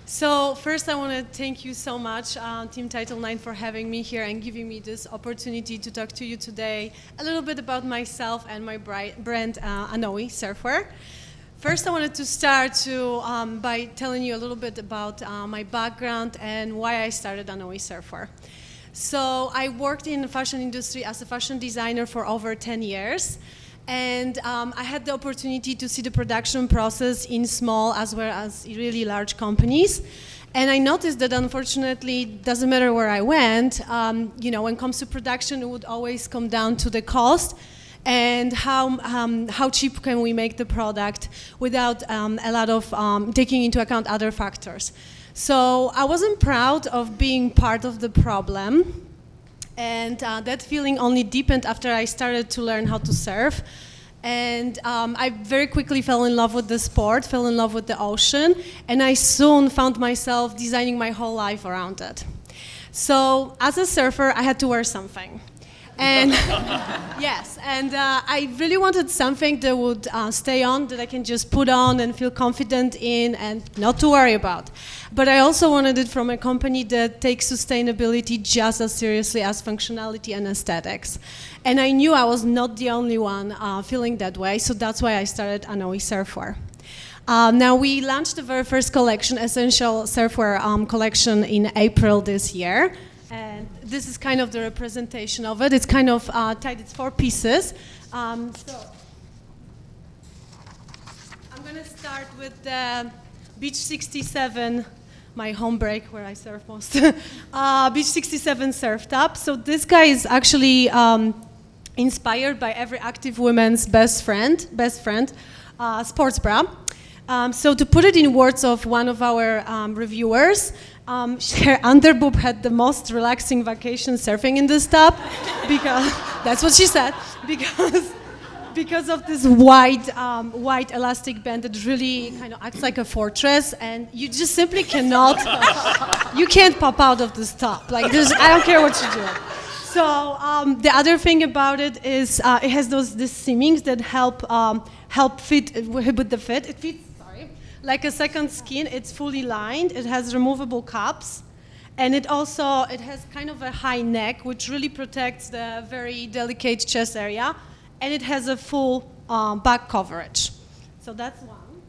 So first I want to thank you so much, Team Title 9, for having me here and giving me this opportunity to talk to you today a little bit about myself and my brand, Anowi Surfwear. First, I wanted to start by telling you a little bit about my background and why I started Anowi Surfwear. So I worked in the fashion industry as a fashion designer for over 10 years. And I had the opportunity to see the production process in small as well as really large companies. And I noticed that unfortunately, doesn't matter where I went, when it comes to production, it would always come down to the cost and how cheap can we make the product without a lot of taking into account other factors. So I wasn't proud of being part of the problem. And that feeling only deepened after I started to learn how to surf. And I very quickly fell in love with the sport, fell in love with the ocean, and I soon found myself designing my whole life around it. So as a surfer, I had to wear something. And yes, and I really wanted something that would stay on, that I can just put on and feel confident in and not to worry about. But I also wanted it from a company that takes sustainability just as seriously as functionality and aesthetics. And I knew I was not the only one feeling that way, so that's why I started Anowi Surfwear. Now we launched the very first collection, Essential Surfwear collection, in April this year. And this is kind of the representation of it. It's kind of tight, it's 4 pieces. So I'm gonna start with the Beach 67, my home break where I surf most. Beach 67 surf top. So this guy is actually inspired by every active woman's best friend, sports bra. So to put it in words of one of our reviewers, her underboob had the most relaxing vacation surfing in this top, because that's what she said, because of this white elastic band that really kind of acts like a fortress, and you just simply cannot, you can't pop out of this top. Like I don't care what you do. So the other thing about it is it has these seamings that help fit with the fit. It fits like a second skin. It's fully lined. It has removable cups, and it has kind of a high neck, which really protects the very delicate chest area, and it has a full back coverage. So that's one.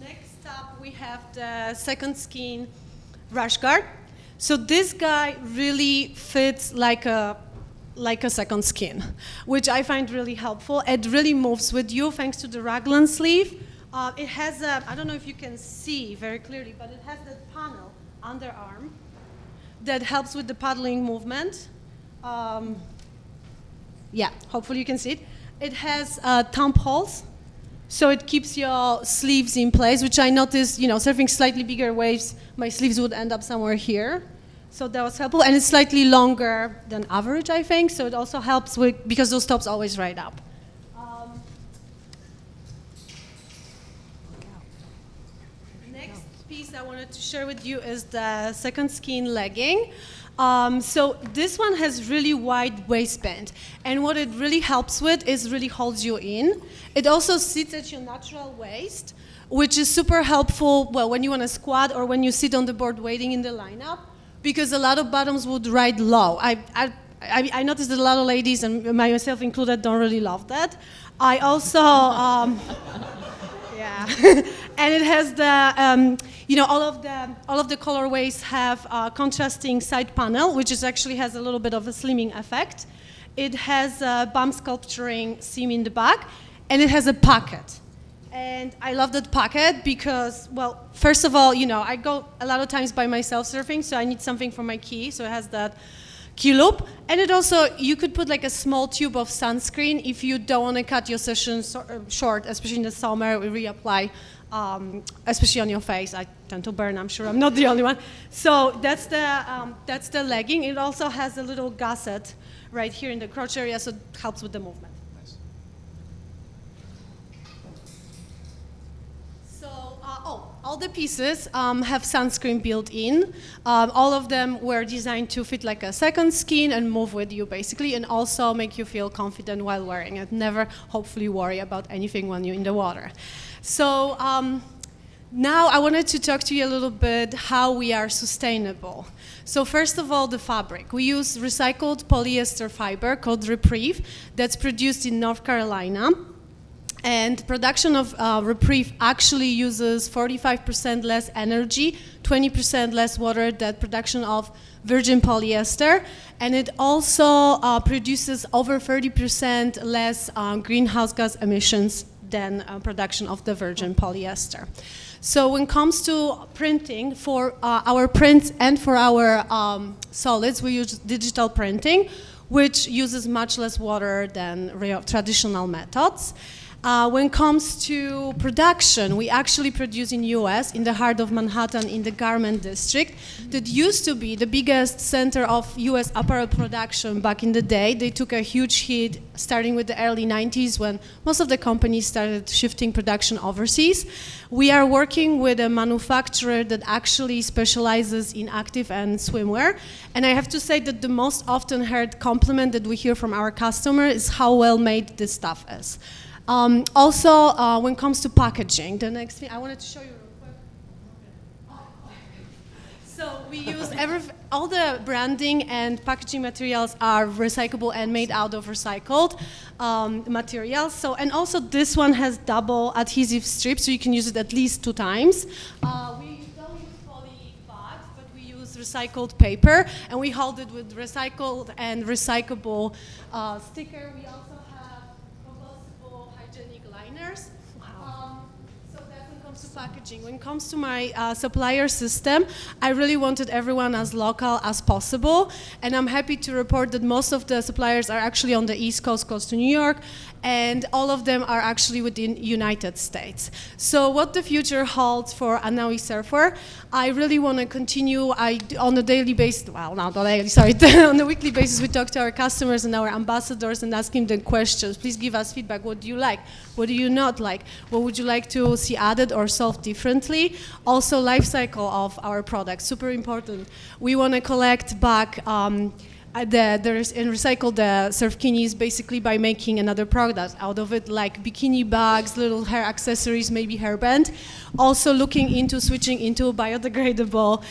Next up, we have the second skin rash guard. So this guy really fits like a second skin, which I find really helpful. It really moves with you thanks to the raglan sleeve. It has I don't know if you can see very clearly, but it has that panel underarm that helps with the paddling movement. Yeah, hopefully you can see it. It has thumb holes, so it keeps your sleeves in place, which I noticed, surfing slightly bigger waves, my sleeves would end up somewhere here. So that was helpful, and it's slightly longer than average, I think, so it also helps because those tops always ride up. Next piece I wanted to share with you is the second skin legging. So this one has really wide waistband, and what it really helps with is really holds you in. It also sits at your natural waist, which is super helpful, when you want to squat or when you sit on the board waiting in the lineup, because a lot of bottoms would ride low. I noticed that a lot of ladies, and myself included, don't really love that. I also, yeah, and it has the, all of the colorways have contrasting side panel, which actually has a little bit of a slimming effect. It has a bump sculpturing seam in the back, and it has a pocket. And I love that pocket because, first of all, I go a lot of times by myself surfing, so I need something for my key, so it has that key loop. And it also, you could put like a small tube of sunscreen if you don't want to cut your session short, especially in the summer, we reapply, especially on your face. I tend to burn, I'm sure I'm not the only one. So that's the legging. It also has a little gusset right here in the crotch area, so it helps with the movement. All the pieces have sunscreen built in. All of them were designed to fit like a second skin and move with you basically, and also make you feel confident while wearing it. Never hopefully worry about anything when you're in the water. So now I wanted to talk to you a little bit how we are sustainable. So first of all, the fabric. We use recycled polyester fiber called Reprieve that's produced in North Carolina. And production of Reprieve actually uses 45% less energy, 20% less water than production of virgin polyester. And it also produces over 30% less greenhouse gas emissions than production of the virgin polyester. So when it comes to printing, for our prints and for our solids, we use digital printing, which uses much less water than traditional methods. When it comes to production, we actually produce in US, in the heart of Manhattan, in the garment district, that used to be the biggest center of US apparel production back in the day. They took a huge hit starting with the early 90s when most of the companies started shifting production overseas. We are working with a manufacturer that actually specializes in active and swimwear. And I have to say that the most often heard compliment that we hear from our customer is how well made this stuff is. Also, when it comes to packaging, the next thing I wanted to show you real quick. So we use all the branding and packaging materials are recyclable and made out of recycled materials. So, and also this one has double adhesive strips, so you can use it at least 2 times. We don't use poly bags, but we use recycled paper, and we hold it with recycled and recyclable sticker. We also liners. Wow. So that when it comes to packaging. When it comes to my supplier system, I really wanted everyone as local as possible, and I'm happy to report that most of the suppliers are actually on the East Coast, close to New York, and all of them are actually within United States. So what the future holds for Anowi Surfwear, I really want to continue. On a daily basis, well, not daily, sorry, on a weekly basis, we talk to our customers and our ambassadors and asking them questions. Please give us feedback. What do you like? What do you not like? What would you like to see added or solved differently? Also, life cycle of our products, super important. We want to collect back and recycle the surfkinis basically by making another product out of it, like bikini bags, little hair accessories, maybe hairband. Also looking into switching into biodegradable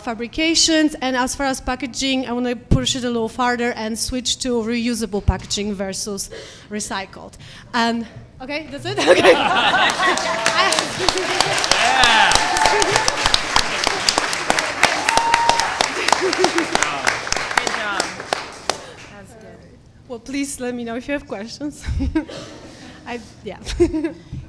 fabrications. And as far as packaging, I want to push it a little farther and switch to reusable packaging versus recycled. And okay, that's it? Okay. Well, please let me know if you have questions.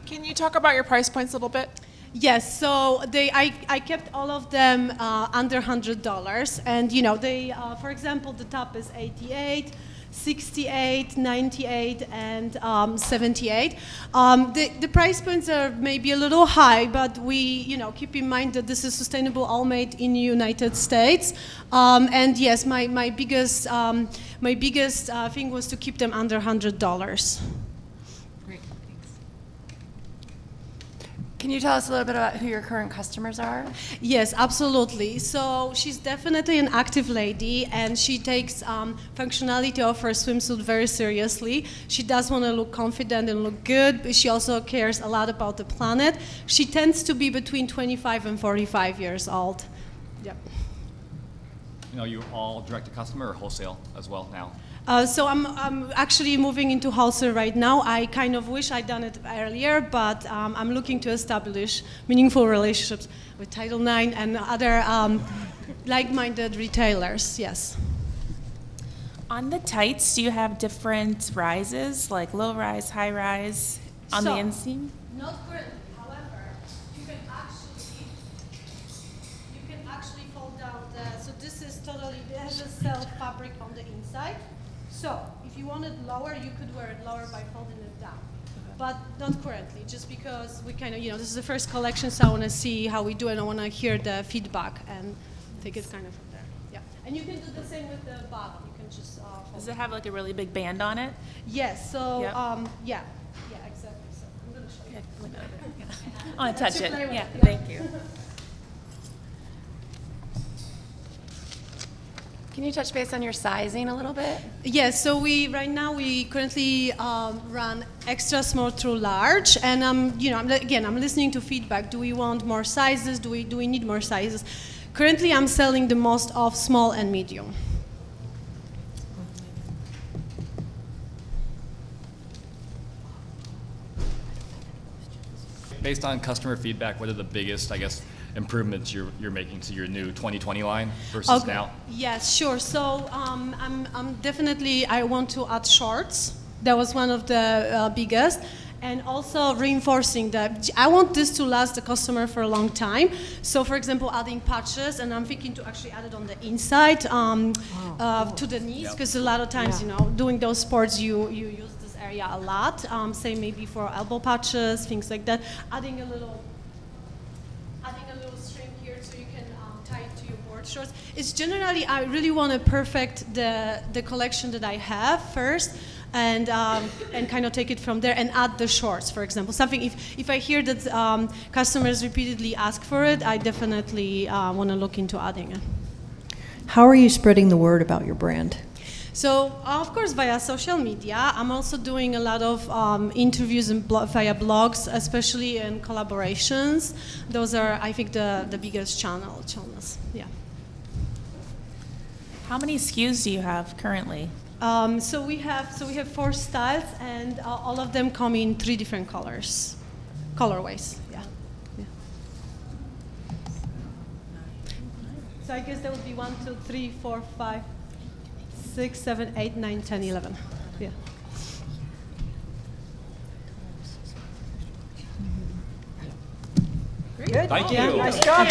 Can you talk about your price points a little bit? Yes, so I kept all of them under $100, and you know they, for example, the top is 88, 68, 98, and 78. The price points are maybe a little high, but we keep in mind that this is sustainable, all made in the United States. And yes, my biggest thing was to keep them under $100. Can you tell us a little bit about who your current customers are? Yes, absolutely. So she's definitely an active lady, and she takes functionality of her swimsuit very seriously. She does want to look confident and look good, but she also cares a lot about the planet. She tends to be between 25 and 45 years old. Yep. You all direct to customer or wholesale as well now? So I'm actually moving into wholesale right now. I kind of wish I'd done it earlier, but I'm looking to establish meaningful relationships with Title IX and other like-minded retailers, yes. On the tights, do you have different rises, like low rise, high rise, on the inseam? Not currently. However, you can actually fold down so this is totally, it has a self fabric on the inside. So if you want it lower, you could wear it lower by folding it down. But not currently, just because we kind of, this is the first collection, so I want to see how we do, and I want to hear the feedback and take it kind of from there. Yeah, and you can do the same with the bottom. You can just Does it have like a really big band on it? Yes. So yep. Yeah, exactly. So I'm going to show you. Yeah. I want to touch it. Yeah, thank you. Can you touch base on your sizing a little bit? Yes, so right now we currently run extra small through large, and I'm listening to feedback. Do we want more sizes? Do we need more sizes? Currently, I'm selling the most of small and medium. Based on customer feedback, what are the biggest, I guess, improvements you're making to your new 2020 line versus now? Yes, sure. So I'm definitely, I want to add shorts. That was one of the biggest. And also reinforcing that I want this to last the customer for a long time. So for example, adding patches, and I'm thinking to actually add it on the inside to the knees, because a lot of times, doing those sports, you use this area a lot. Say maybe for elbow patches, things like that. Adding a little string here so you can tie it to your board shorts. It's generally, I really want to perfect the collection that I have first, and kind of take it from there and add the shorts, for example. Something, if I hear that customers repeatedly ask for it, I definitely want to look into adding it. How are you spreading the word about your brand? So, of course, via social media. I'm also doing a lot of interviews and via blogs, especially in collaborations. Those are, I think, the biggest channels. Yeah. How many SKUs do you have currently? So we have 4 styles, and all of them come in 3 different colorways. Yeah. So I guess that would be 1, 2, 3, 4, 5, 6, 7, 8, 9, 10, 11. Yeah. Thank you. Nice job.